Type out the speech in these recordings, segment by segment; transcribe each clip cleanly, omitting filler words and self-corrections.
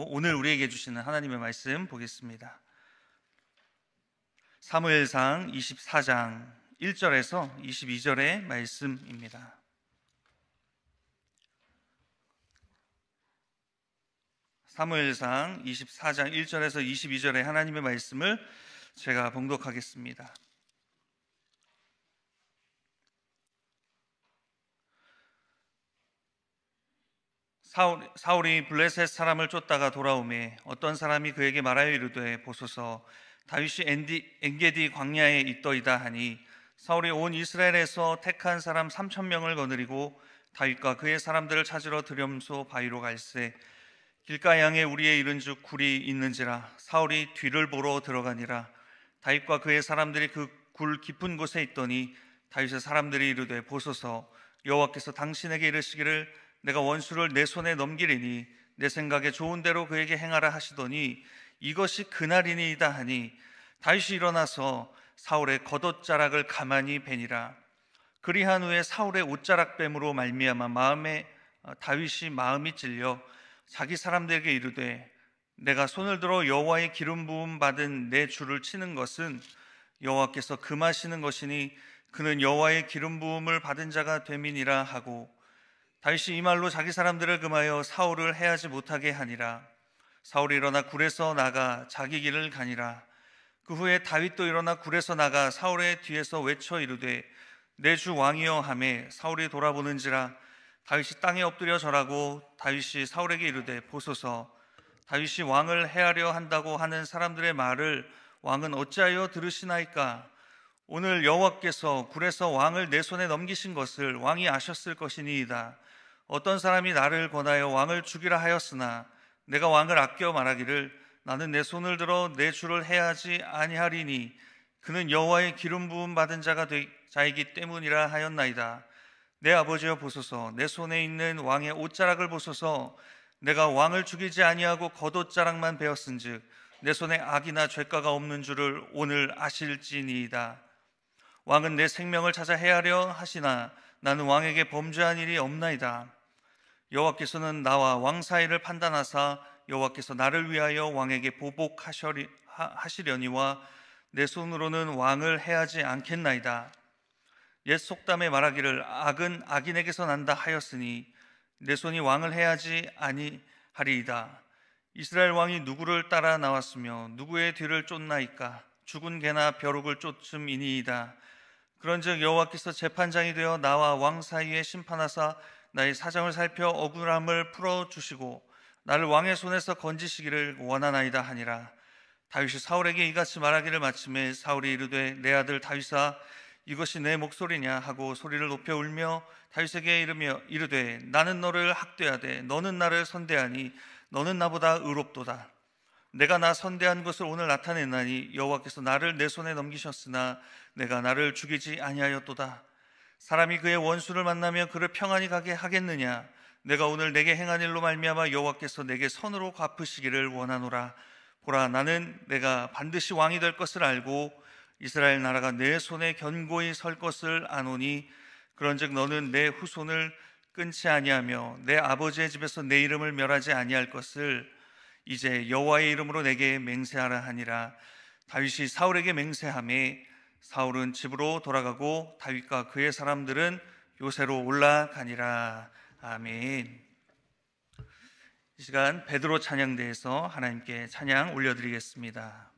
하고 오늘 우리에게 주시는 하나님의 말씀 보겠습니다. 사무엘상 24장 1절에서 22절의 말씀입니다. 사무엘상 24장 1절에서 22절의 하나님의 말씀을 제가 봉독하겠습니다. 사울이 블레셋 사람을 쫓다가 돌아오매 어떤 사람이 그에게 말하여 이르되 보소서 다윗이 엔게디 광야에 있더이다 하니 사울이 온 이스라엘에서 택한 사람 3,000명을 거느리고 다윗과 그의 사람들을 찾으러 드렴소 바위로 갈새 길가양에 우리의 이른즉 굴이 있는지라 사울이 뒤를 보러 들어가니라. 다윗과 그의 사람들이 그 굴 깊은 곳에 있더니 다윗의 사람들이 이르되 보소서 여호와께서 당신에게 이르시기를 내가 원수를 내 손에 넘기리니 내 생각에 좋은 대로 그에게 행하라 하시더니 이것이 그날이니이다 하니 다윗이 일어나서 사울의 겉옷자락을 가만히 베니라. 그리한 후에 사울의 옷자락 뱀으로 말미암아 다윗이 마음이 찔려 자기 사람들에게 이르되 내가 손을 들어 여호와의 기름 부음 받은 내 주를 치는 것은 여호와께서 금하시는 것이니 그는 여호와의 기름 부음을 받은 자가 됨이니라 하고 다윗이 이 말로 자기 사람들을 금하여 사울을 해하지 못하게 하니라. 사울이 일어나 굴에서 나가 자기 길을 가니라. 그 후에 다윗도 일어나 굴에서 나가 사울의 뒤에서 외쳐 이르되 내 주 왕이여 하매 사울이 돌아보는지라 다윗이 땅에 엎드려 절하고 다윗이 사울에게 이르되 보소서 다윗이 왕을 해하려 한다고 하는 사람들의 말을 왕은 어찌하여 들으시나이까? 오늘 여호와께서 굴에서 왕을 내 손에 넘기신 것을 왕이 아셨을 것이니이다. 어떤 사람이 나를 권하여 왕을 죽이라 하였으나 내가 왕을 아껴 말하기를 나는 내 손을 들어 내 주를 해하지 아니하리니 그는 여호와의 기름 부음 받은 자이기 때문이라 하였나이다. 내 아버지여 보소서 내 손에 있는 왕의 옷자락을 보소서 내가 왕을 죽이지 아니하고 겉옷자락만 베었은즉 내 손에 악이나 죄가가 없는 줄을 오늘 아실지니이다. 왕은 내 생명을 찾아 해하려 하시나 나는 왕에게 범죄한 일이 없나이다. 여호와께서는 나와 왕 사이를 판단하사 여호와께서 나를 위하여 왕에게 보복하시려니와 내 손으로는 왕을 해하지 않겠나이다. 옛 속담에 말하기를 악은 악인에게서 난다 하였으니 내 손이 왕을 해하지 아니하리이다. 이스라엘 왕이 누구를 따라 나왔으며 누구의 뒤를 쫓나이까? 죽은 개나 벼룩을 쫓음이니이다. 그런즉 여호와께서 재판장이 되어 나와 왕 사이에 심판하사 나의 사정을 살펴 억울함을 풀어주시고 나를 왕의 손에서 건지시기를 원하나이다 하니라. 다윗이 사울에게 이같이 말하기를 마침에 사울이 이르되 내 아들 다윗아 이것이 내 목소리냐 하고 소리를 높여 울며 다윗에게 이르되 나는 너를 학대하되 너는 나를 선대하니 너는 나보다 의롭도다. 내가 나 선대한 것을 오늘 나타냈나니 여호와께서 나를 내 손에 넘기셨으나 내가 나를 죽이지 아니하였도다. 사람이 그의 원수를 만나며 그를 평안히 가게 하겠느냐? 내가 오늘 내게 행한 일로 말미암아 여호와께서 내게 선으로 갚으시기를 원하노라. 보라 나는 내가 반드시 왕이 될 것을 알고 이스라엘 나라가 내 손에 견고히 설 것을 아노니 그런즉 너는 내 후손을 끊지 아니하며 내 아버지의 집에서 내 이름을 멸하지 아니할 것을 이제 여호와의 이름으로 내게 맹세하라 하니라. 다윗이 사울에게 맹세하매 사울은 집으로 돌아가고 다윗과 그의 사람들은 요새로 올라가니라. 아멘. 이 시간 베드로 찬양대에서 하나님께 찬양 올려드리겠습니다.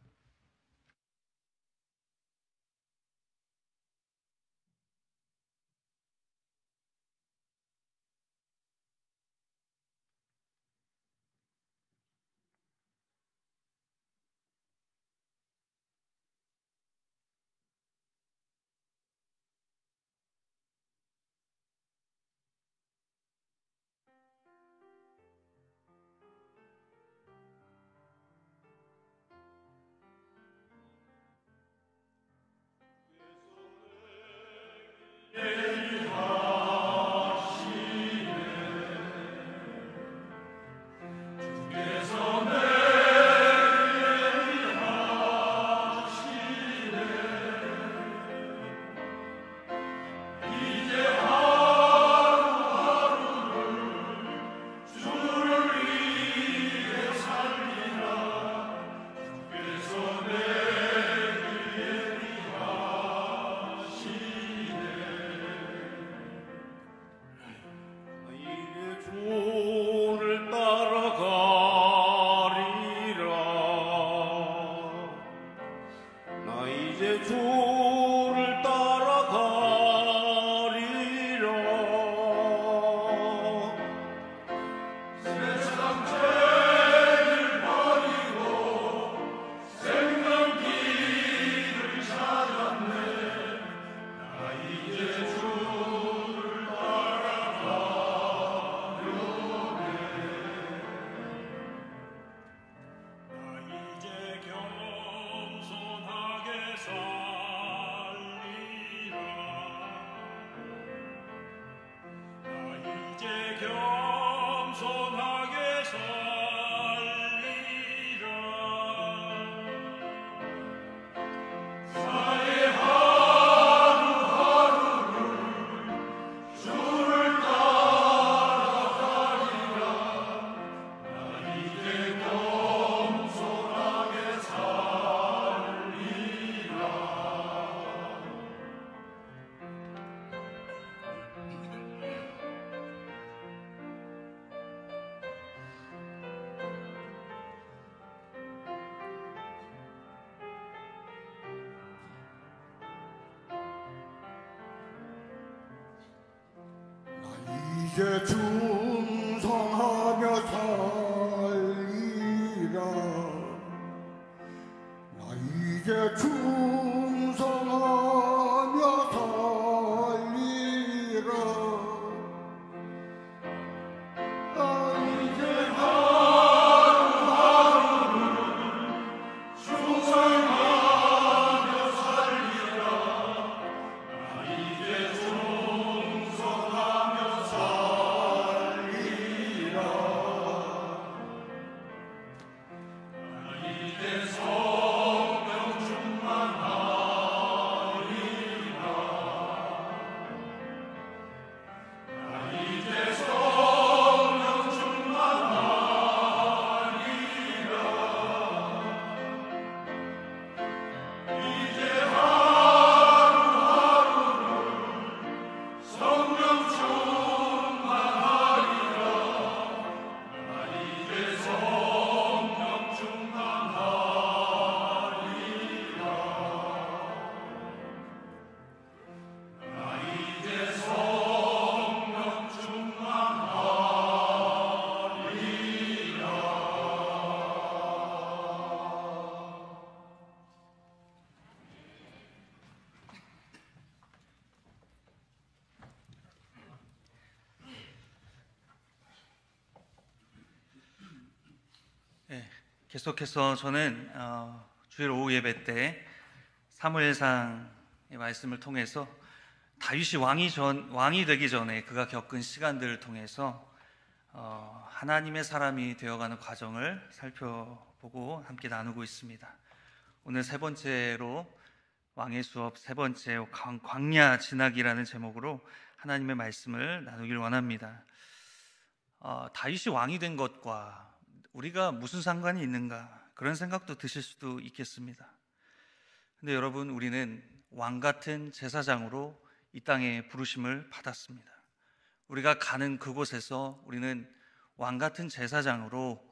겸손하게 살리라. 나의 하루하루를 주를 따라가리라. 나 이제 겸손하게 살리라. 이제 충성하며 살리라. 나 이제 충성하며 살리라. 나 이제 하루하루를 충성하며 살리라. 나 이제 충성하며 살리라. 나 이제 성령 충만하리라. 나 이제 성령 충만하리라. 이제 하루하루를 성령 충만하리라. 나 이제 성령 충만하리라. 나 이제 성령 충만하리라. 계속해서 저는 주일 오후 예배 때 사무엘상의 말씀을 통해서 다윗이 왕이 되기 전에 그가 겪은 시간들을 통해서 하나님의 사람이 되어가는 과정을 살펴보고 함께 나누고 있습니다. 오늘 세 번째로 왕의 수업 세 번째 광야 진학이라는 제목으로 하나님의 말씀을 나누길 원합니다. 다윗이 왕이 된 것과 우리가 무슨 상관이 있는가, 그런 생각도 드실 수도 있겠습니다. 근데 여러분, 우리는 왕 같은 제사장으로 이 땅에 부르심을 받았습니다. 우리가 가는 그곳에서 우리는 왕 같은 제사장으로,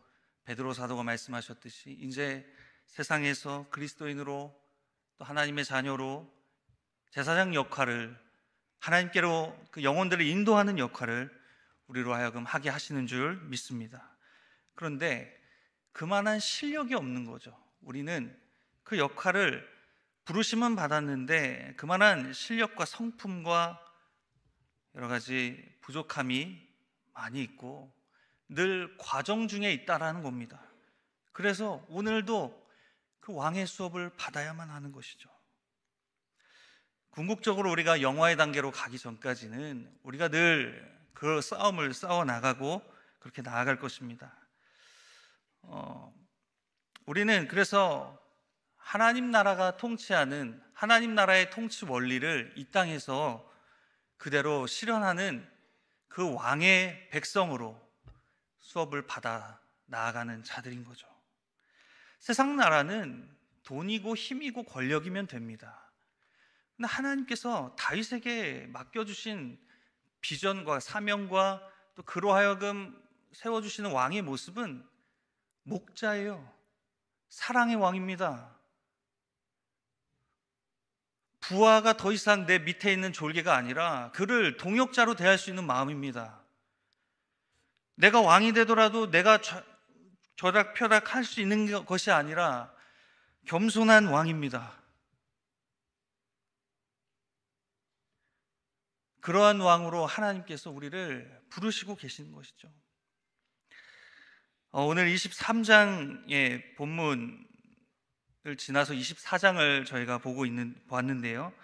베드로 사도가 말씀하셨듯이 이제 세상에서 그리스도인으로 또 하나님의 자녀로 제사장 역할을, 하나님께로 그 영혼들을 인도하는 역할을 우리로 하여금 하게 하시는 줄 믿습니다. 그런데 그만한 실력이 없는 거죠. 우리는 그 역할을 부르심은 받았는데 그만한 실력과 성품과 여러 가지 부족함이 많이 있고 늘 과정 중에 있다라는 겁니다. 그래서 오늘도 그 왕의 수업을 받아야만 하는 것이죠. 궁극적으로 우리가 영화의 단계로 가기 전까지는 우리가 늘 그 싸움을 싸워 나가고 그렇게 나아갈 것입니다. 우리는 그래서 하나님 나라가 통치하는 하나님 나라의 통치 원리를 이 땅에서 그대로 실현하는 그 왕의 백성으로 수업을 받아 나아가는 자들인 거죠. 세상 나라는 돈이고 힘이고 권력이면 됩니다. 근데 하나님께서 다윗에게 맡겨주신 비전과 사명과 또 그로 하여금 세워주시는 왕의 모습은 목자예요. 사랑의 왕입니다. 부하가 더 이상 내 밑에 있는 졸개가 아니라 그를 동역자로 대할 수 있는 마음입니다. 내가 왕이 되더라도 내가 저락펴락 할 수 있는 것이 아니라 겸손한 왕입니다. 그러한 왕으로 하나님께서 우리를 부르시고 계시는 것이죠. 오늘 23장의 본문을 지나서 24장을 저희가 보았는데요.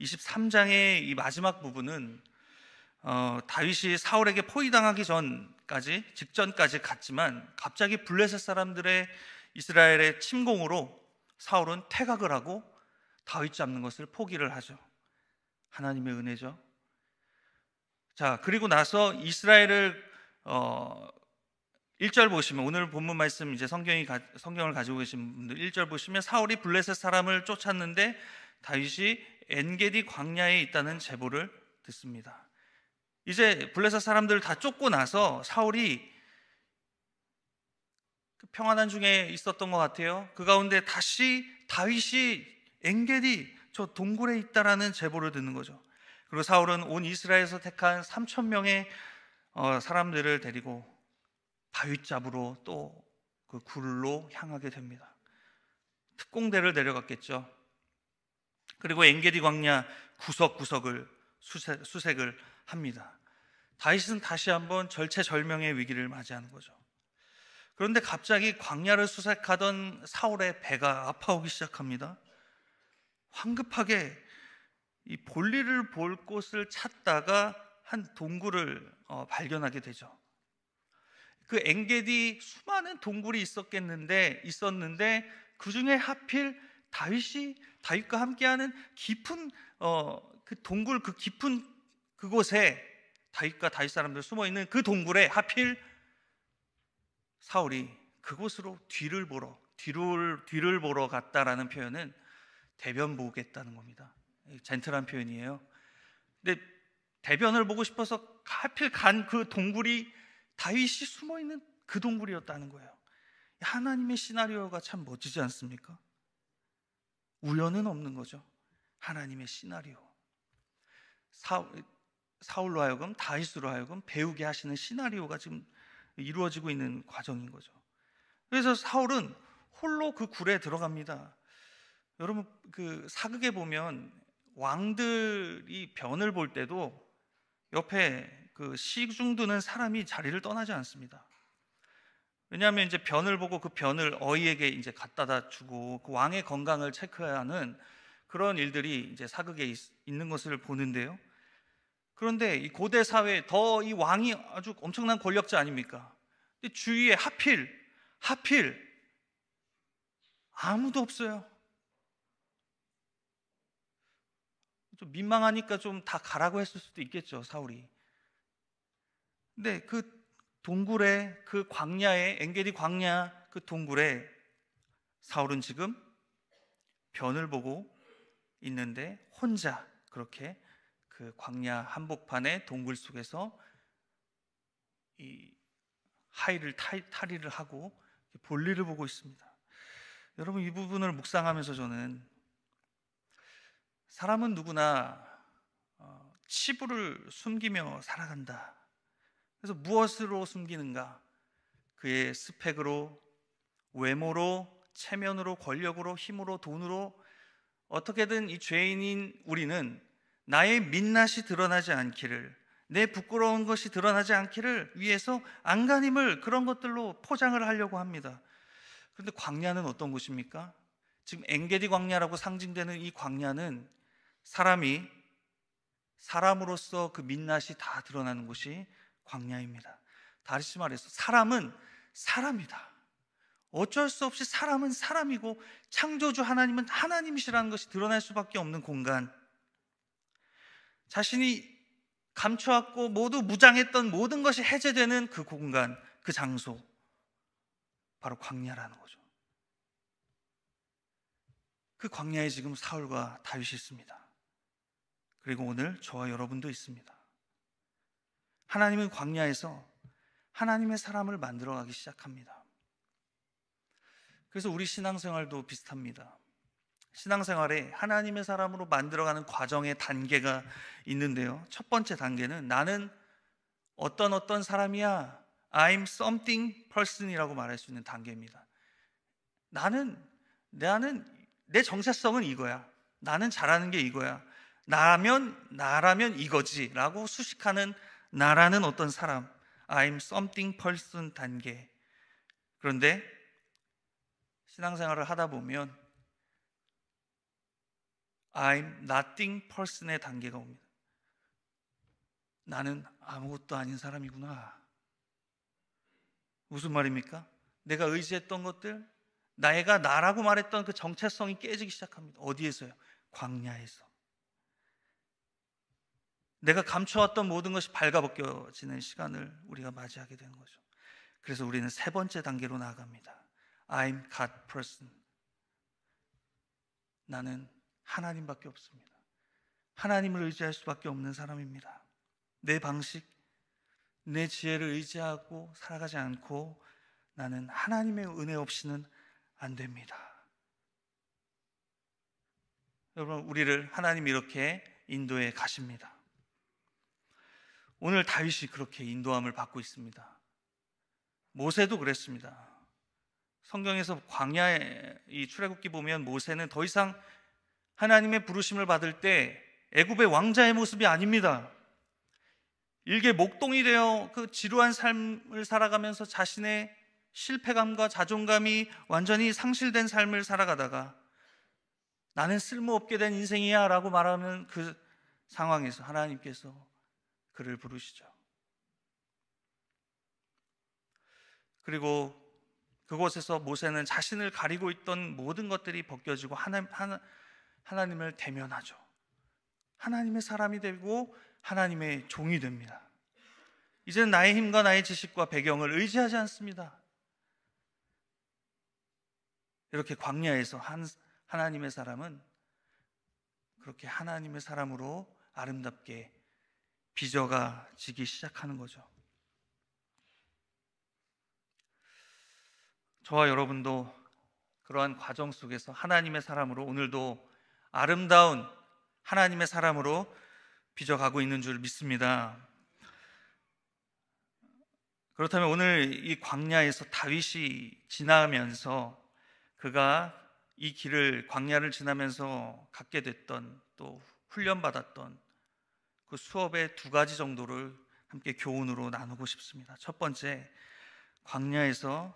23장의 이 마지막 부분은 다윗이 사울에게 포위당하기 직전까지 갔지만 갑자기 블레셋 사람들의 이스라엘의 침공으로 사울은 퇴각을 하고 다윗 잡는 것을 포기를 하죠. 하나님의 은혜죠. 자, 그리고 나서 이스라엘을 1절 보시면, 오늘 본문 말씀 이제 성경을 가지고 계신 분들 1절 보시면, 사울이 블레셋 사람을 쫓았는데 다윗이 엔게디 광야에 있다는 제보를 듣습니다. 이제 블레셋 사람들을 다 쫓고 나서 사울이 평안한 중에 있었던 것 같아요. 그 가운데 다시 다윗이 엔게디 저 동굴에 있다라는 제보를 듣는 거죠. 그리고 사울은 온 이스라엘에서 택한 3,000명의 사람들을 데리고 다윗 잡으러 또 그 굴로 향하게 됩니다. 특공대를 내려갔겠죠. 그리고 엔게디 광야 구석구석을 수색을 합니다. 다윗은 다시 한번 절체절명의 위기를 맞이하는 거죠. 그런데 갑자기 광야를 수색하던 사울의 배가 아파오기 시작합니다. 황급하게 이 볼일을 볼 곳을 찾다가 한 동굴을 발견하게 되죠. 그 엔게디 수많은 동굴이 있었는데 그 중에 하필 다윗과 함께하는 깊은 그 동굴, 그 깊은 그곳에 다윗과 다윗 사람들 숨어 있는 그 동굴에 하필 사울이 그곳으로 뒤를 보러 갔다라는 표현은 대변 보겠다는 겁니다. 젠틀한 표현이에요. 근데 대변을 보고 싶어서 하필 간 그 동굴이 다윗이 숨어 있는 그 동굴이었다는 거예요. 하나님의 시나리오가 참 멋지지 않습니까? 우연은 없는 거죠. 하나님의 시나리오. 사울로 하여금 다윗으로 하여금 배우게 하시는 시나리오가 지금 이루어지고 있는 과정인 거죠. 그래서 사울은 홀로 그 굴에 들어갑니다. 여러분, 그 사극에 보면 왕들이 변을 볼 때도 옆에 그 시중 드는 사람이 자리를 떠나지 않습니다. 왜냐하면 이제 변을 보고 그 변을 어이에게 이제 갖다다 주고 그 왕의 건강을 체크해야 하는 그런 일들이 이제 사극에 있는 것을 보는데요. 그런데 이 고대 사회에 더 이 왕이 아주 엄청난 권력자 아닙니까? 근데 주위에 하필 아무도 없어요. 좀 민망하니까 좀 다 가라고 했을 수도 있겠죠, 사울이. 근데 그 동굴에, 그 광야에, 엔게디 광야 그 동굴에 사울은 지금 변을 보고 있는데 혼자 그렇게 그 광야 한복판의 동굴 속에서 이 탈의를 하고 볼일을 보고 있습니다. 여러분, 이 부분을 묵상하면서 저는 사람은 누구나 치부를 숨기며 살아간다. 그래서 무엇으로 숨기는가? 그의 스펙으로, 외모로, 체면으로, 권력으로, 힘으로, 돈으로, 어떻게든 이 죄인인 우리는 나의 민낯이 드러나지 않기를, 내 부끄러운 것이 드러나지 않기를 위해서 안간힘을 그런 것들로 포장을 하려고 합니다. 그런데 광야는 어떤 곳입니까? 지금 엔게디 광야라고 상징되는 이 광야는 사람으로서 그 민낯이 다 드러나는 곳이 광야입니다. 다시 말해서 사람은 사람이다. 어쩔 수 없이 사람은 사람이고 창조주 하나님은 하나님이시라는 것이 드러날 수밖에 없는 공간, 자신이 감춰왔고 모두 무장했던 모든 것이 해제되는 그 공간, 그 장소, 바로 광야라는 거죠. 그 광야에 지금 사울과 다윗이 있습니다. 그리고 오늘 저와 여러분도 있습니다. 하나님은 광야에서 하나님의 사람을 만들어가기 시작합니다. 그래서 우리 신앙생활도 비슷합니다. 신앙생활에 하나님의 사람으로 만들어가는 과정의 단계가 있는데요. 첫 번째 단계는 나는 어떤 사람이야, I'm something person이라고 말할 수 있는 단계입니다. 나는 내 정체성은 이거야. 나는 잘하는 게 이거야. 나라면 이거지 라고 수식하는 나라는 어떤 사람, I'm something person 단계. 그런데 신앙생활을 하다 보면 I'm nothing person의 단계가 옵니다. 나는 아무것도 아닌 사람이구나. 무슨 말입니까? 내가 의지했던 것들, 내가 나라고 말했던 그 정체성이 깨지기 시작합니다. 어디에서요? 광야에서. 내가 감춰왔던 모든 것이 발가벗겨지는 시간을 우리가 맞이하게 되는 거죠. 그래서 우리는 세 번째 단계로 나아갑니다. I'm God person. 나는 하나님밖에 없습니다. 하나님을 의지할 수밖에 없는 사람입니다. 내 방식, 내 지혜를 의지하고 살아가지 않고 나는 하나님의 은혜 없이는 안 됩니다. 여러분, 우리를 하나님이 이렇게 인도해 가십니다. 오늘 다윗이 그렇게 인도함을 받고 있습니다. 모세도 그랬습니다. 성경에서 광야의 이 출애굽기 보면 모세는 더 이상 하나님의 부르심을 받을 때 애굽의 왕자의 모습이 아닙니다. 일개 목동이 되어 그 지루한 삶을 살아가면서 자신의 실패감과 자존감이 완전히 상실된 삶을 살아가다가 나는 쓸모없게 된 인생이야 라고 말하는 그 상황에서 하나님께서 그를 부르시죠. 그리고 그곳에서 모세는 자신을 가리고 있던 모든 것들이 벗겨지고 하나님을 대면하죠. 하나님의 사람이 되고 하나님의 종이 됩니다. 이제는 나의 힘과 나의 지식과 배경을 의지하지 않습니다. 이렇게 광야에서 하나님의 사람은 그렇게 하나님의 사람으로 아름답게 빚어가 지기 시작하는 거죠. 저와 여러분도 그러한 과정 속에서 하나님의 사람으로 오늘도 아름다운 하나님의 사람으로 빚어가고 있는 줄 믿습니다. 그렇다면 오늘 이 광야에서 다윗이 지나면서 그가 이 길을 광야를 지나면서 갖게 됐던 또 훈련받았던 그 수업의 두 가지 정도를 함께 교훈으로 나누고 싶습니다. 첫 번째, 광야에서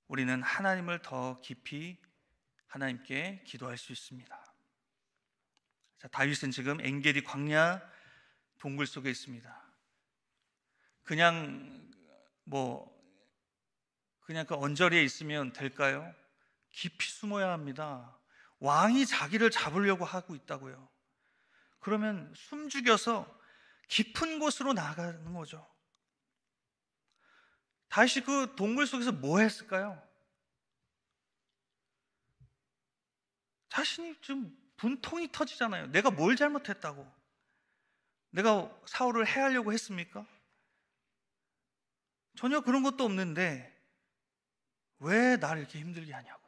우리는 하나님을 더 깊이 하나님께 기도할 수 있습니다. 자, 다윗은 지금 엔게디 광야 동굴 속에 있습니다. 그냥 그 언저리에 있으면 될까요? 깊이 숨어야 합니다. 왕이 자기를 잡으려고 하고 있다고요. 그러면 숨죽여서 깊은 곳으로 나가는 거죠. 다윗이 그 동굴 속에서 뭐 했을까요? 자신이 좀 분통이 터지잖아요. 내가 뭘 잘못했다고? 내가 사울을 해하려고 했습니까? 전혀 그런 것도 없는데 왜 나를 이렇게 힘들게 하냐고.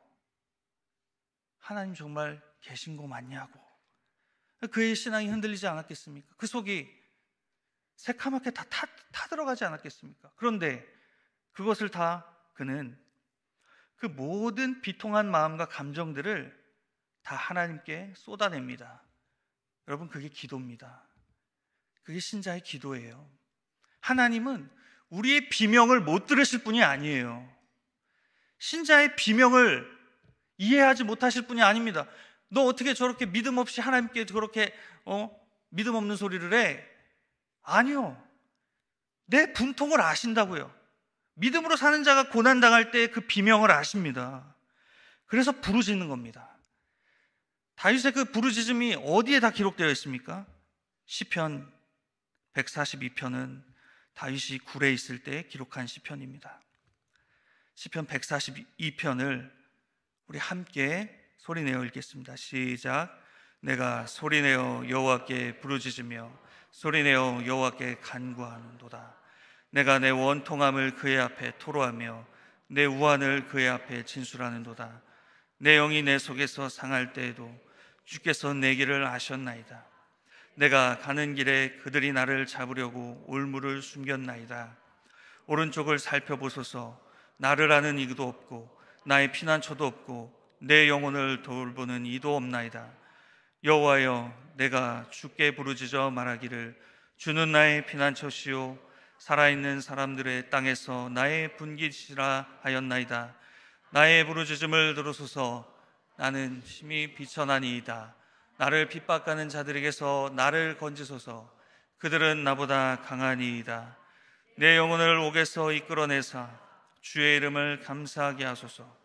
하나님 정말 계신 거 맞냐고. 그의 신앙이 흔들리지 않았겠습니까? 그 속이 새카맣게 다 타들어가지 않았겠습니까? 그런데 그것을 다 그는 그 모든 비통한 마음과 감정들을 다 하나님께 쏟아냅니다. 여러분, 그게 기도입니다. 그게 신자의 기도예요. 하나님은 우리의 비명을 못 들으실 분이 아니에요. 신자의 비명을 이해하지 못하실 분이 아닙니다. 너 어떻게 저렇게 믿음 없이 하나님께 그렇게 믿음 없는 소리를 해? 아니요. 내 분통을 아신다고요. 믿음으로 사는 자가 고난당할 때 그 비명을 아십니다. 그래서 부르짖는 겁니다. 다윗의 그 부르짖음이 어디에 다 기록되어 있습니까? 시편 142편은 다윗이 굴에 있을 때 기록한 시편입니다. 시편 142편을 우리 함께 소리내어 읽겠습니다. 시작. 내가 소리내어 여호와께 부르짖으며 소리내어 여호와께 간구하는도다. 내가 내 원통함을 그의 앞에 토로하며 내 우환을 그의 앞에 진술하는도다. 내 영이 내 속에서 상할 때에도 주께서 내 길을 아셨나이다. 내가 가는 길에 그들이 나를 잡으려고 올무를 숨겼나이다. 오른쪽을 살펴보소서. 나를 아는 이도 없고 나의 피난처도 없고 내 영혼을 돌보는 이도 없나이다. 여호와여, 내가 주께 부르짖어 말하기를 주는 나의 피난처시요 살아있는 사람들의 땅에서 나의 분깃이라 하였나이다. 나의 부르짖음을 들으소서. 나는 심히 비천하니이다. 나를 핍박하는 자들에게서 나를 건지소서. 그들은 나보다 강하니이다. 내 영혼을 옥에서 이끌어내사 주의 이름을 감사하게 하소서.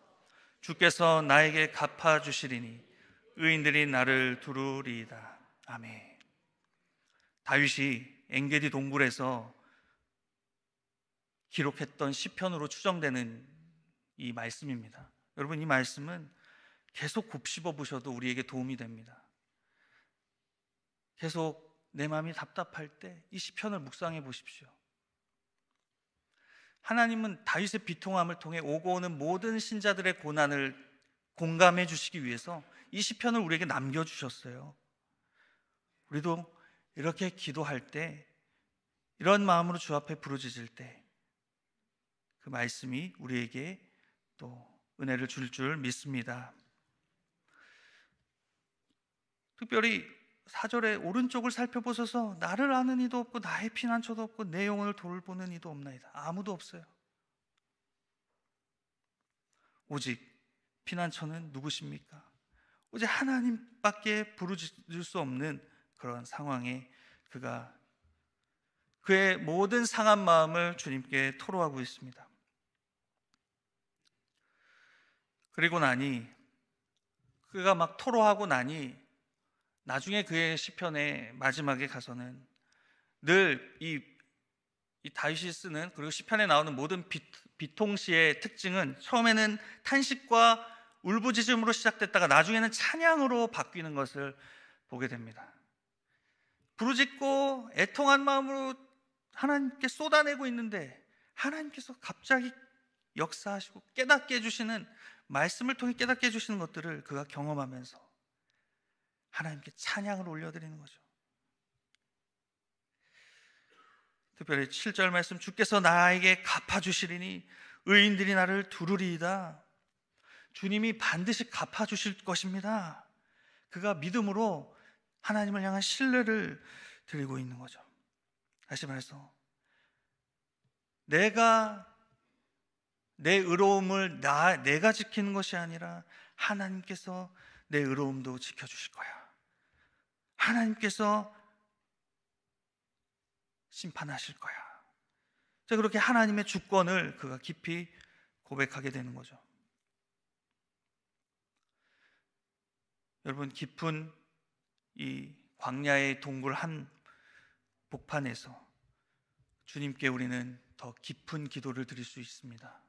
주께서 나에게 갚아주시리니 의인들이 나를 두루리이다. 아멘. 다윗이 엔게디 동굴에서 기록했던 시편으로 추정되는 이 말씀입니다. 여러분, 이 말씀은 계속 곱씹어 보셔도 우리에게 도움이 됩니다. 계속 내 마음이 답답할 때 이 시편을 묵상해 보십시오. 하나님은 다윗의 비통함을 통해 오고 오는 모든 신자들의 고난을 공감해 주시기 위해서 이 시편을 우리에게 남겨주셨어요. 우리도 이렇게 기도할 때, 이런 마음으로 주 앞에 부르짖을 때 그 말씀이 우리에게 또 은혜를 줄 믿습니다. 특별히 4절의 오른쪽을 살펴보셔서 나를 아는 이도 없고 나의 피난처도 없고 내 영혼을 돌보는 이도 없나이다. 아무도 없어요. 오직 피난처는 누구십니까? 오직 하나님밖에 부르짖을 수 없는 그런 상황에 그의 모든 상한 마음을 주님께 토로하고 있습니다. 그리고 나니 그가 막 토로하고 나니 나중에 그의 시편의 마지막에 가서는 늘 이 다윗이 쓰는, 그리고 시편에 나오는 모든 비통시의 특징은 처음에는 탄식과 울부짖음으로 시작됐다가 나중에는 찬양으로 바뀌는 것을 보게 됩니다. 부르짖고 애통한 마음으로 하나님께 쏟아내고 있는데 하나님께서 갑자기 역사하시고 깨닫게 해주시는, 말씀을 통해 깨닫게 해주시는 것들을 그가 경험하면서 하나님께 찬양을 올려드리는 거죠. 특별히 7절 말씀, 주께서 나에게 갚아주시리니 의인들이 나를 두루리이다. 주님이 반드시 갚아주실 것입니다. 그가 믿음으로 하나님을 향한 신뢰를 드리고 있는 거죠. 다시 말해서 내 의로움을 내가 지키는 것이 아니라 하나님께서 내 의로움도 지켜주실 거야. 하나님께서 심판하실 거야. 자, 그렇게 하나님의 주권을 그가 깊이 고백하게 되는 거죠. 여러분, 깊은 이 광야의 동굴 한 복판에서 주님께 우리는 더 깊은 기도를 드릴 수 있습니다.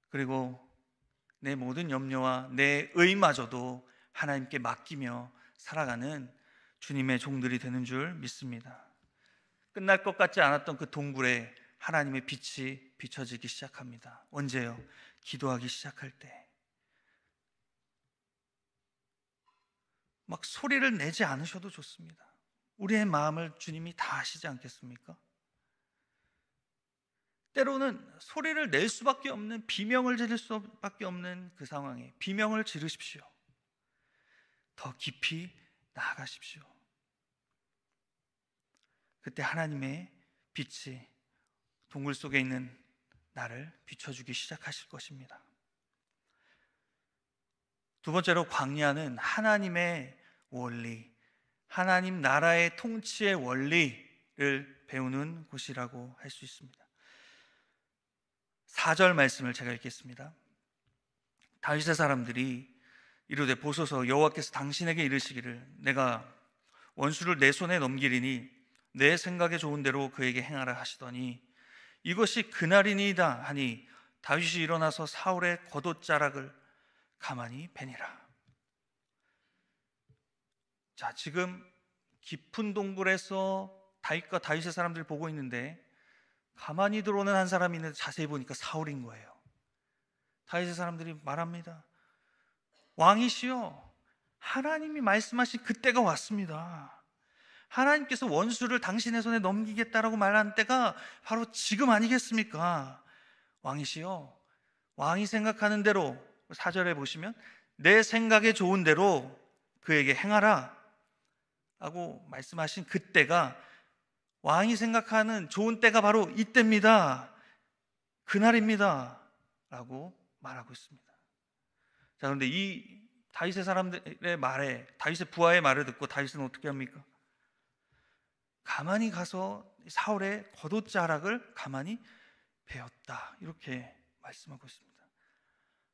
그리고 내 모든 염려와 내 의마저도 하나님께 맡기며 살아가는 주님의 종들이 되는 줄 믿습니다. 끝날 것 같지 않았던 그 동굴에 하나님의 빛이 비춰지기 시작합니다. 언제요? 기도하기 시작할 때. 막 소리를 내지 않으셔도 좋습니다. 우리의 마음을 주님이 다 아시지 않겠습니까? 때로는 소리를 낼 수밖에 없는, 비명을 지를 수밖에 없는 그 상황에 비명을 지르십시오. 더 깊이 나아가십시오. 그때 하나님의 빛이 동굴 속에 있는 나를 비춰주기 시작하실 것입니다. 두 번째로, 광야는 하나님의 원리, 하나님 나라의 통치의 원리를 배우는 곳이라고 할 수 있습니다. 4절 말씀을 제가 읽겠습니다. 다윗의 사람들이 이르되 보소서, 여호와께서 당신에게 이르시기를 내가 원수를 내 손에 넘기리니 내 생각에 좋은 대로 그에게 행하라 하시더니 이것이 그날이니이다 하니 다윗이 일어나서 사울의 겉옷자락을 가만히 베니라. 자, 지금 깊은 동굴에서 다윗과 다윗의 사람들이 보고 있는데 가만히 들어오는 한 사람이 있는데 자세히 보니까 사울인 거예요. 다윗의 사람들이 말합니다. 왕이시여, 하나님이 말씀하신 그때가 왔습니다. 하나님께서 원수를 당신의 손에 넘기겠다라고 말한 때가 바로 지금 아니겠습니까? 왕이시여, 왕이 생각하는 대로, 4절에 보시면 내 생각에 좋은 대로 그에게 행하라 라고 말씀하신 그때가, 왕이 생각하는 좋은 때가 바로 이때입니다. 그날입니다 라고 말하고 있습니다. 자, 그런데 이 다윗의 사람들의 말에, 다윗의 부하의 말을 듣고 다윗은 어떻게 합니까? 가만히 가서 사울의 겉옷자락을 가만히 베었다. 이렇게 말씀하고 있습니다.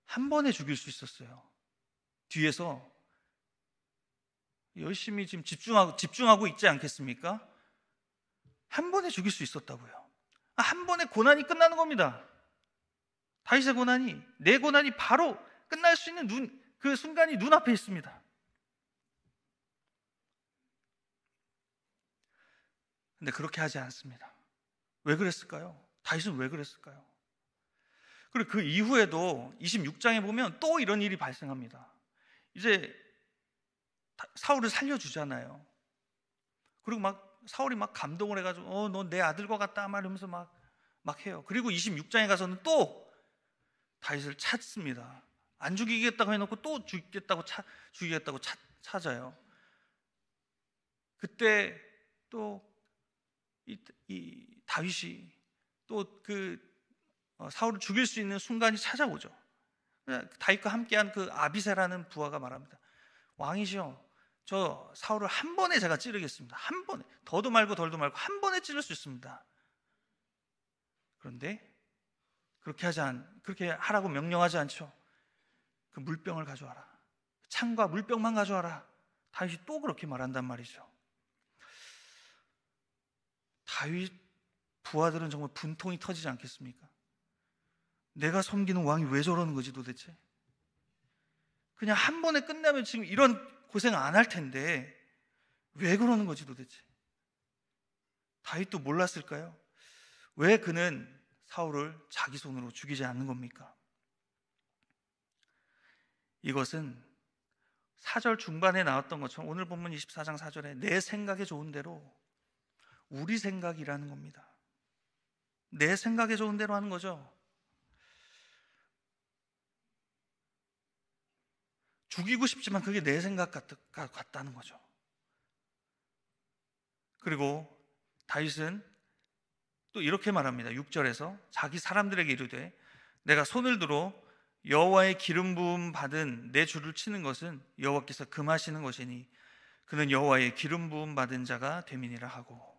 한 번에 죽일 수 있었어요. 뒤에서 열심히 지금 집중하고 있지 않겠습니까? 한 번에 죽일 수 있었다고요. 한 번에 고난이 끝나는 겁니다. 다윗의 고난이, 내 고난이 바로 끝날 수 있는 그 순간이 눈앞에 있습니다. 근데 그렇게 하지 않습니다. 왜 그랬을까요? 다윗은 왜 그랬을까요? 그리고 그 이후에도 26장에 보면 또 이런 일이 발생합니다. 이제 사울을 살려주잖아요. 그리고 사울이 감동을 해가지고 너 내 아들과 같다 말하면서 막 해요. 그리고 26장에 가서는 또 다윗을 찾습니다. 안 죽이겠다고 해놓고 또 죽이겠다고 찾아요. 그때 또 이 다윗이 또 사울을 죽일 수 있는 순간이 찾아오죠. 다윗과 함께한 그 아비새라는 부하가 말합니다. 왕이시여, 저 사울을 한 번에 제가 찌르겠습니다. 한 번에, 더도 말고 덜도 말고 한 번에 찌를 수 있습니다. 그런데 그렇게 하라고 명령하지 않죠. 그 물병을 가져와라. 창과 물병만 가져와라. 다윗이 또 그렇게 말한단 말이죠. 다윗 부하들은 정말 분통이 터지지 않겠습니까? 내가 섬기는 왕이 왜 저러는 거지 도대체? 그냥 한 번에 끝나면 지금 이런 고생 안 할 텐데 왜 그러는 거지 도대체? 다윗도 몰랐을까요? 왜 그는 사울을 자기 손으로 죽이지 않는 겁니까? 이것은 4절 중반에 나왔던 것처럼 오늘 본문 24장 4절에 내 생각에 좋은 대로, 우리 생각이라는 겁니다. 내 생각에 좋은 대로 하는 거죠. 죽이고 싶지만 그게 내 생각 같다는 거죠. 그리고 다윗은 또 이렇게 말합니다. 6절에서 자기 사람들에게 이르되 내가 손을 들어 여호와의 기름 부음 받은 내 주를 치는 것은 여호와께서 금하시는 것이니 그는 여호와의 기름 부음 받은 자가 됨이니라 하고.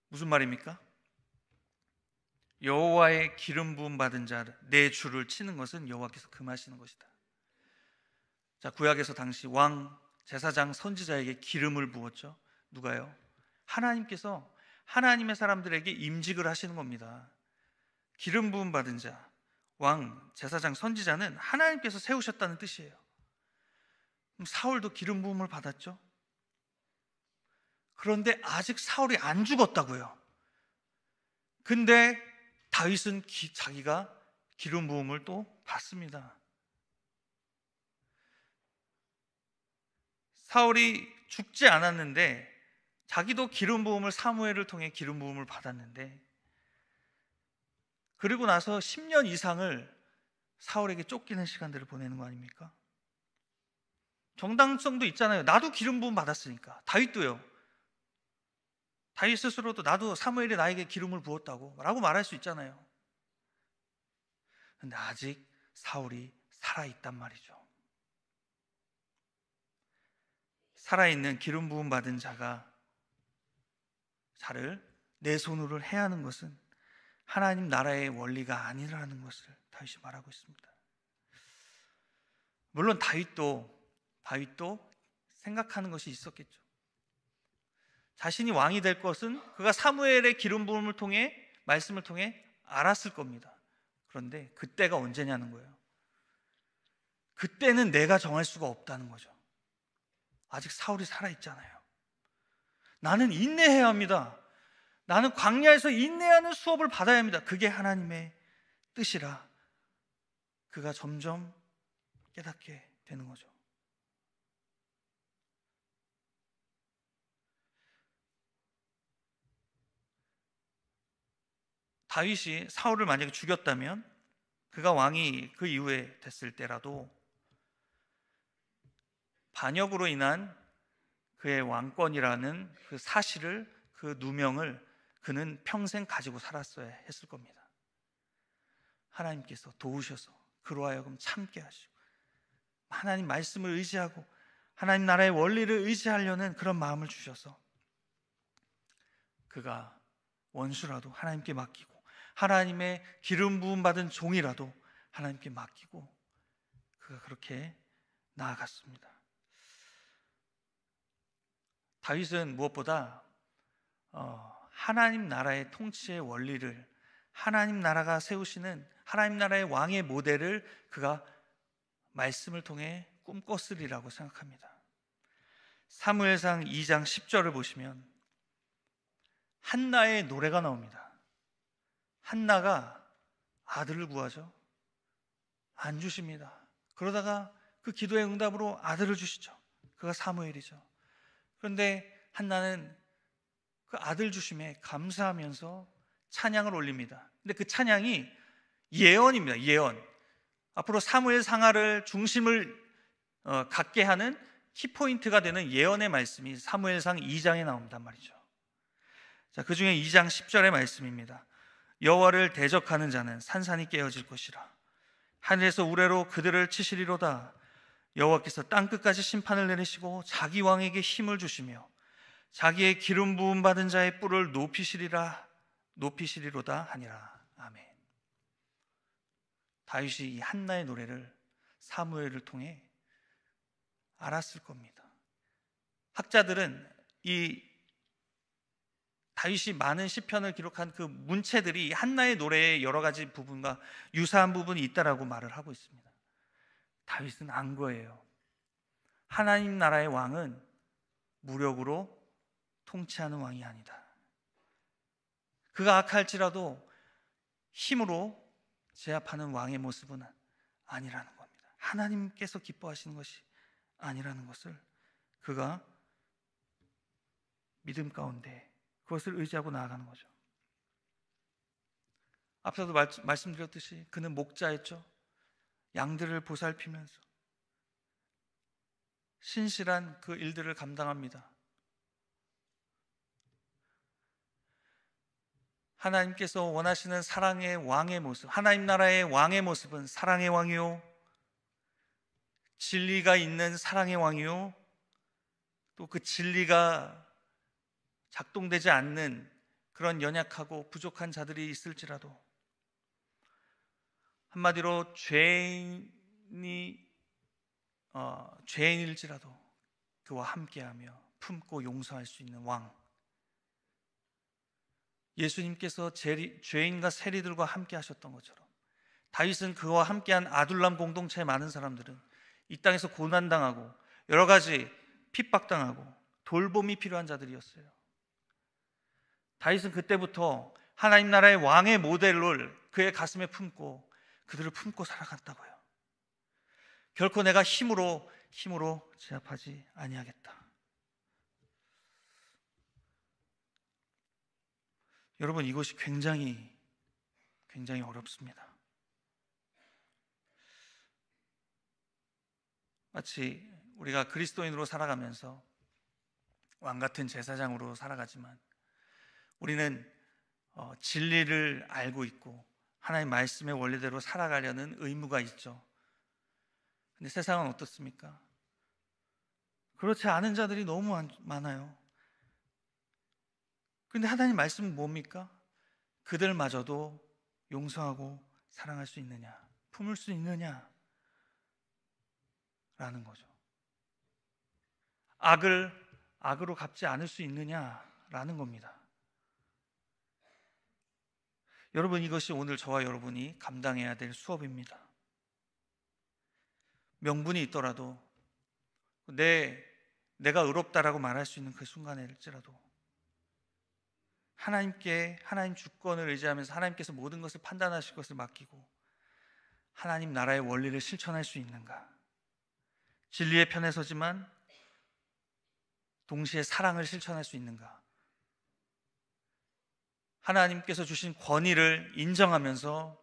무슨 말입니까? 여호와의 기름 부음 받은 자, 내 주를 치는 것은 여호와께서 금하시는 것이다. 자, 구약에서 당시 왕, 제사장, 선지자에게 기름을 부었죠. 누가요? 하나님께서 하나님의 사람들에게 임직을 하시는 겁니다. 기름 부음 받은 자, 왕, 제사장, 선지자는 하나님께서 세우셨다는 뜻이에요. 그럼 사울도 기름 부음을 받았죠. 그런데 아직 사울이 안 죽었다고요. 근데 다윗은 자기가 기름 부음을 또 받습니다. 사울이 죽지 않았는데 자기도 기름 부음을, 사무엘을 통해 기름 부음을 받았는데, 그리고 나서 10년 이상을 사울에게 쫓기는 시간들을 보내는 거 아닙니까? 정당성도 있잖아요. 나도 기름 부음 받았으니까. 다윗도요. 다윗 스스로도 나도 사무엘이 나에게 기름을 부었다고 라고 말할 수 있잖아요. 근데 아직 사울이 살아있단 말이죠. 살아있는 기름 부음 받은 자를 내 손으로 해야 하는 것은 하나님 나라의 원리가 아니라는 것을 다윗이 말하고 있습니다. 물론 다윗도 생각하는 것이 있었겠죠. 자신이 왕이 될 것은 그가 사무엘의 기름 부음을 통해, 말씀을 통해 알았을 겁니다. 그런데 그때가 언제냐는 거예요. 그때는 내가 정할 수가 없다는 거죠. 아직 사울이 살아있잖아요. 나는 인내해야 합니다. 나는 광야에서 인내하는 수업을 받아야 합니다. 그게 하나님의 뜻이라 그가 점점 깨닫게 되는 거죠. 다윗이 사울을 만약에 죽였다면, 그가 왕이 그 이후에 됐을 때라도 반역으로 인한 그의 왕권이라는 그 사실을, 그 누명을 그는 평생 가지고 살았어야 했을 겁니다. 하나님께서 도우셔서 그로 하여금 참게 하시고 하나님 말씀을 의지하고 하나님 나라의 원리를 의지하려는 그런 마음을 주셔서 그가 원수라도 하나님께 맡기고 하나님의 기름 부음 받은 종이라도 하나님께 맡기고 그가 그렇게 나아갔습니다. 다윗은 무엇보다 하나님 나라의 통치의 원리를, 하나님 나라가 세우시는 하나님 나라의 왕의 모델을 그가 말씀을 통해 꿈꿨으리라고 생각합니다. 사무엘상 2장 10절을 보시면 한나의 노래가 나옵니다. 한나가 아들을 구하죠. 안 주십니다. 그러다가 그 기도의 응답으로 아들을 주시죠. 그가 사무엘이죠. 그런데 한나는 그 아들 주심에 감사하면서 찬양을 올립니다. 근데 그 찬양이 예언입니다. 예언. 앞으로 사무엘 상하를 중심을 갖게 하는 키포인트가 되는 예언의 말씀이 사무엘상 2장에 나온단 말이죠. 자, 그 중에 2장 10절의 말씀입니다. 여호와를 대적하는 자는 산산이 깨어질 것이라. 하늘에서 우레로 그들을 치시리로다. 여호와께서 땅끝까지 심판을 내리시고 자기 왕에게 힘을 주시며 자기의 기름 부음 받은 자의 뿔을 높이시리로다 하니라. 아멘. 다윗이 이 한나의 노래를 사무엘을 통해 알았을 겁니다. 학자들은 이 다윗이 많은 시편을 기록한 그 문체들이 한나의 노래의 여러 가지 부분과 유사한 부분이 있다라고 말을 하고 있습니다. 다윗은 안 거예요. 하나님 나라의 왕은 무력으로 통치하는 왕이 아니다. 그가 악할지라도 힘으로 제압하는 왕의 모습은 아니라는 겁니다. 하나님께서 기뻐하시는 것이 아니라는 것을 그가 믿음 가운데 그것을 의지하고 나아가는 거죠. 앞서도 말씀드렸듯이 그는 목자였죠. 양들을 보살피면서 신실한 그 일들을 감당합니다. 하나님께서 원하시는 사랑의 왕의 모습, 하나님 나라의 왕의 모습은 사랑의 왕이요, 진리가 있는 사랑의 왕이요, 또 그 진리가 작동되지 않는 그런 연약하고 부족한 자들이 있을지라도, 한마디로 죄인일지라도 그와 함께하며 품고 용서할 수 있는 왕. 예수님께서 죄인과 세리들과 함께 하셨던 것처럼 다윗은 그와 함께한 아둘람 공동체의 많은 사람들은 이 땅에서 고난당하고 여러 가지 핍박당하고 돌봄이 필요한 자들이었어요. 다윗은 그때부터 하나님 나라의 왕의 모델을 그의 가슴에 품고 그들을 품고 살아갔다고요. 결코 내가 힘으로 제압하지 아니하겠다. 여러분, 이것이 굉장히 어렵습니다. 마치 우리가 그리스도인으로 살아가면서 왕 같은 제사장으로 살아가지만 우리는 진리를 알고 있고 하나님 말씀의 원리대로 살아가려는 의무가 있죠. 근데 세상은 어떻습니까? 그렇지 않은 자들이 너무 많아요. 그런데 하나님 말씀은 뭡니까? 그들마저도 용서하고 사랑할 수 있느냐, 품을 수 있느냐 라는 거죠. 악으로 갚지 않을 수 있느냐라는 겁니다. 여러분, 이것이 오늘 저와 여러분이 감당해야 될 수업입니다. 명분이 있더라도 내가 의롭다라고 말할 수 있는 그 순간일지라도 하나님 주권을 의지하면서 하나님께서 모든 것을 판단하실 것을 맡기고 하나님 나라의 원리를 실천할 수 있는가? 진리의 편에 서지만 동시에 사랑을 실천할 수 있는가? 하나님께서 주신 권위를 인정하면서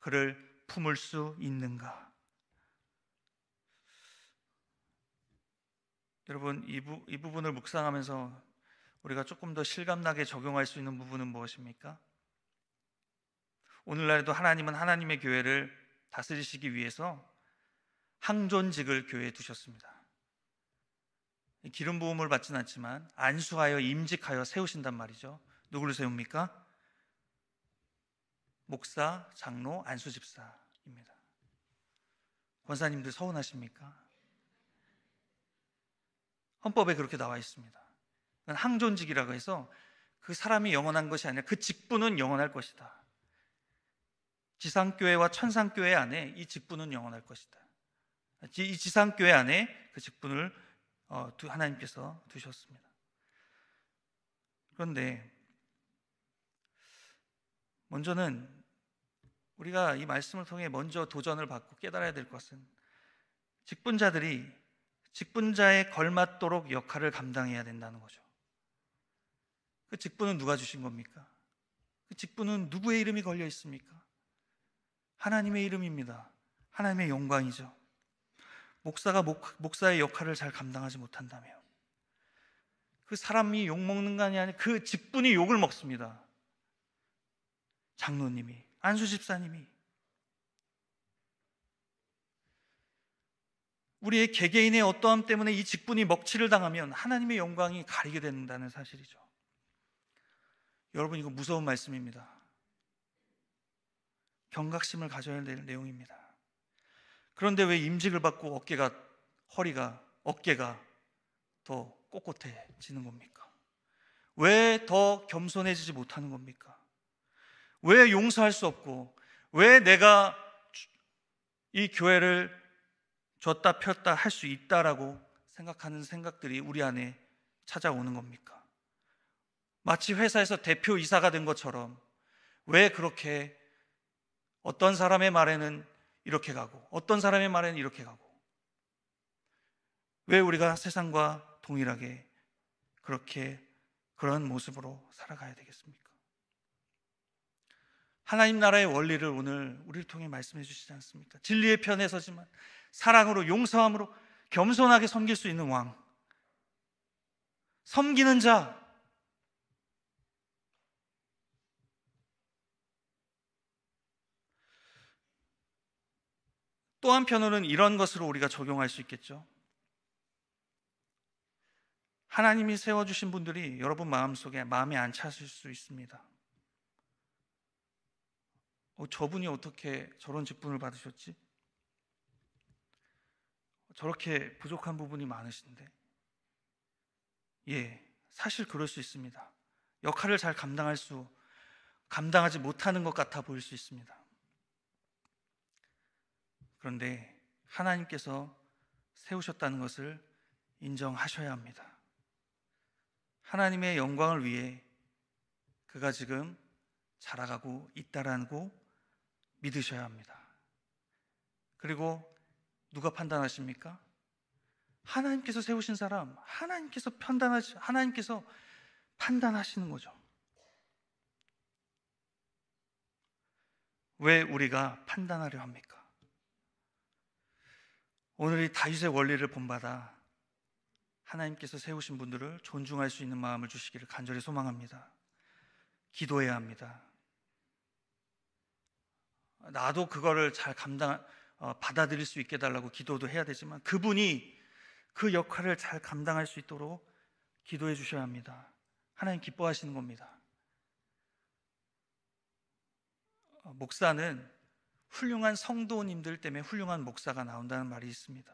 그를 품을 수 있는가? 여러분, 이 부분을 묵상하면서 우리가 조금 더 실감나게 적용할 수 있는 부분은 무엇입니까? 오늘날에도 하나님은 하나님의 교회를 다스리시기 위해서 항존직을 교회에 두셨습니다. 기름 부음을 받지는 않지만 안수하여 임직하여 세우신단 말이죠. 누구를 세웁니까? 목사, 장로, 안수집사입니다. 권사님들 서운하십니까? 헌법에 그렇게 나와 있습니다. 항존직이라고 해서 그 사람이 영원한 것이 아니라 그 직분은 영원할 것이다. 지상교회와 천상교회 안에 이 직분은 영원할 것이다. 이 지상교회 안에 그 직분을 하나님께서 두셨습니다. 그런데 먼저는 우리가 이 말씀을 통해 먼저 도전을 받고 깨달아야 될 것은 직분자들이 직분자에 걸맞도록 역할을 감당해야 된다는 거죠. 그 직분은 누가 주신 겁니까? 그 직분은 누구의 이름이 걸려 있습니까? 하나님의 이름입니다. 하나님의 영광이죠. 목사가 목사의 역할을 잘 감당하지 못한다면 그 사람이 욕먹는 거 아니라 그 직분이 욕을 먹습니다. 장로님이, 안수집사님이. 우리의 개개인의 어떠함 때문에 이 직분이 먹칠을 당하면 하나님의 영광이 가리게 된다는 사실이죠. 여러분, 이거 무서운 말씀입니다. 경각심을 가져야 될 내용입니다. 그런데 왜 임직을 받고 어깨가 더 꼿꼿해지는 겁니까? 왜 더 겸손해지지 못하는 겁니까? 왜 용서할 수 없고, 왜 내가 이 교회를 줬다 폈다 할 수 있다라고 생각하는 생각들이 우리 안에 찾아오는 겁니까? 마치 회사에서 대표이사가 된 것처럼 왜 그렇게 어떤 사람의 말에는 이렇게 가고 어떤 사람의 말에는 이렇게 가고, 왜 우리가 세상과 동일하게 그런 모습으로 살아가야 되겠습니까? 하나님 나라의 원리를 오늘 우리를 통해 말씀해 주시지 않습니까? 진리의 편에 서지만 사랑으로, 용서함으로 겸손하게 섬길 수 있는 왕, 섬기는 자. 또 한편으로는 이런 것으로 우리가 적용할 수 있겠죠. 하나님이 세워주신 분들이 여러분 마음에 안 차실 수 있습니다. 저분이 어떻게 저런 직분을 받으셨지? 저렇게 부족한 부분이 많으신데. 사실 그럴 수 있습니다. 역할을 잘 감당하지 못하는 것 같아 보일 수 있습니다. 그런데 하나님께서 세우셨다는 것을 인정하셔야 합니다. 하나님의 영광을 위해 그가 지금 자라가고 있다라고 믿으셔야 합니다. 그리고 누가 판단하십니까? 하나님께서 세우신 사람, 하나님께서 판단하시는 거죠. 왜 우리가 판단하려 합니까? 오늘 이 다윗의 원리를 본받아 하나님께서 세우신 분들을 존중할 수 있는 마음을 주시기를 간절히 소망합니다. 기도해야 합니다. 나도 그거를 잘 받아들일 수 있게 해달라고 기도도 해야 되지만 그분이 그 역할을 잘 감당할 수 있도록 기도해 주셔야 합니다. 하나님 기뻐하시는 겁니다. 목사는 훌륭한 성도님들 때문에 훌륭한 목사가 나온다는 말이 있습니다.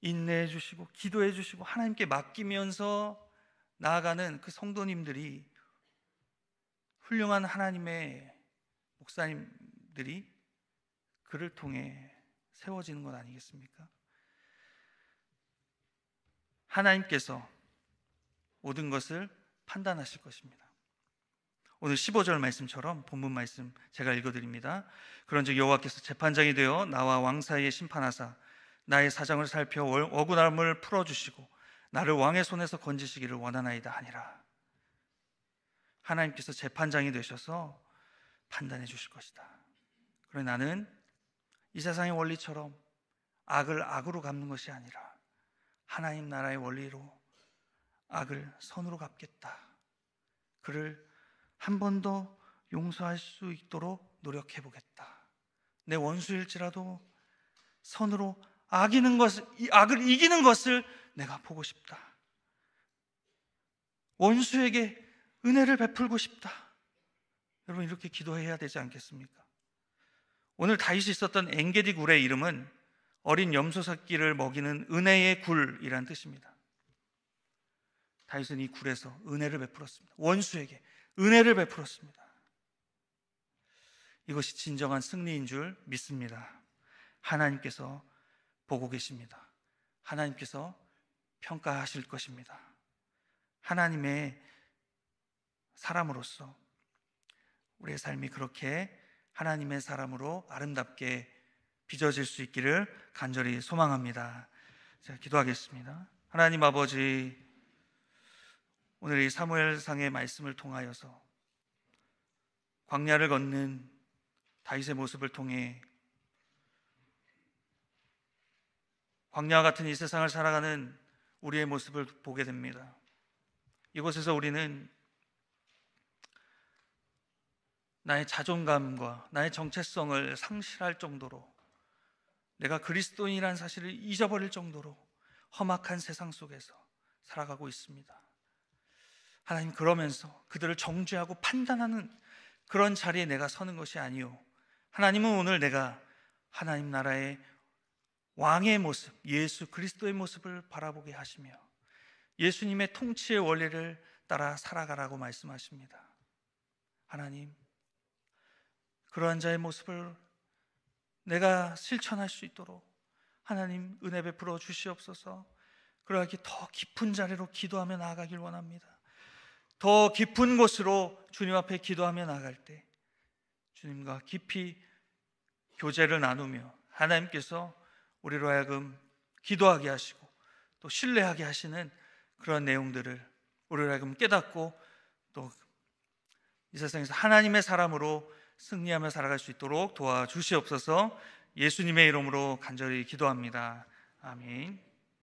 인내해 주시고 기도해 주시고 하나님께 맡기면서 나아가는 그 성도님들이, 훌륭한 하나님의 목사님들이 그를 통해 세워지는 것 아니겠습니까? 하나님께서 모든 것을 판단하실 것입니다. 오늘 15절 말씀처럼 본문 말씀 제가 읽어드립니다. 그런즉 여호와께서 재판장이 되어 나와 왕 사이에 심판하사 나의 사정을 살펴 억울함을 풀어주시고 나를 왕의 손에서 건지시기를 원하나이다 하니라. 하나님께서 재판장이 되셔서 판단해 주실 것이다. 그러나 나는 이 세상의 원리처럼 악을 악으로 갚는 것이 아니라 하나님 나라의 원리로 악을 선으로 갚겠다. 그를 한 번 더 용서할 수 있도록 노력해 보겠다. 내 원수일지라도 선으로 악을 이기는 것을 내가 보고 싶다. 원수에게 은혜를 베풀고 싶다. 여러분, 이렇게 기도해야 되지 않겠습니까? 오늘 다윗이 있었던 엔게디 굴의 이름은 어린 염소 새끼를 먹이는 은혜의 굴이란 뜻입니다. 다윗은 이 굴에서 은혜를 베풀었습니다. 원수에게 은혜를 베풀었습니다. 이것이 진정한 승리인 줄 믿습니다. 하나님께서 보고 계십니다. 하나님께서 평가하실 것입니다. 하나님의 사람으로서 우리의 삶이 그렇게 하나님의 사람으로 아름답게 빚어질 수 있기를 간절히 소망합니다. 제가 기도하겠습니다. 하나님 아버지, 오늘 이 사무엘상의 말씀을 통하여서 광야를 걷는 다윗의 모습을 통해 광야와 같은 이 세상을 살아가는 우리의 모습을 보게 됩니다. 이곳에서 우리는 나의 자존감과 나의 정체성을 상실할 정도로, 내가 그리스도인이라는 사실을 잊어버릴 정도로 험악한 세상 속에서 살아가고 있습니다. 하나님, 그러면서 그들을 정죄하고 판단하는 그런 자리에 내가 서는 것이 아니요, 하나님은 오늘 내가 하나님 나라의 왕의 모습, 예수 그리스도의 모습을 바라보게 하시며 예수님의 통치의 원리를 따라 살아가라고 말씀하십니다. 하나님, 그러한 자의 모습을 내가 실천할 수 있도록 하나님 은혜 베풀어 주시옵소서. 그러하기 더 깊은 자리로 기도하며 나아가길 원합니다. 더 깊은 곳으로 주님 앞에 기도하며 나아갈 때 주님과 깊이 교제를 나누며 하나님께서 우리로 하여금 기도하게 하시고 또 신뢰하게 하시는 그런 내용들을 우리로 하여금 깨닫고 또 이 세상에서 하나님의 사람으로 승리하며 살아갈 수 있도록 도와주시옵소서. 예수님의 이름으로 간절히 기도합니다. 아멘.